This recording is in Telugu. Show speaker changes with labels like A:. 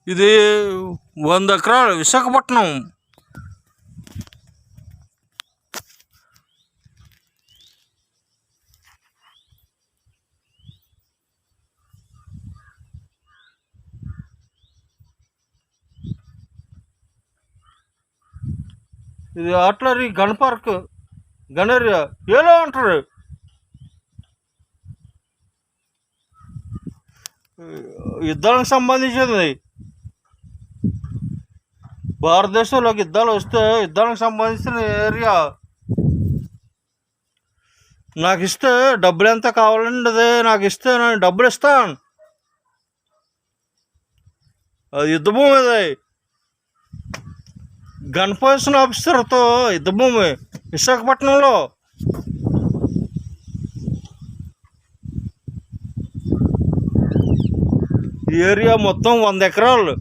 A: ఇది 100 ఎకరాలు విశాఖపట్నం. ఇది artillery gun park, gun area ఏలో అంటారు. యుద్ధానికి సంబంధించింది. భారతదేశంలోకి యుద్ధాలు వస్తే యుద్ధానికి సంబంధించిన ఏరియా. నాకు ఇస్తే డబ్బులు ఎంత కావాలండి, అదే నాకు ఇస్తే నేను డబ్బులు ఇస్తాను. అది యుద్ధభూమి. అది గన్ పొజిషన్ ఆఫీసర్తో యుద్ధభూమి విశాఖపట్నంలో. ఈ ఏరియా మొత్తం 100 ఎకరాలు.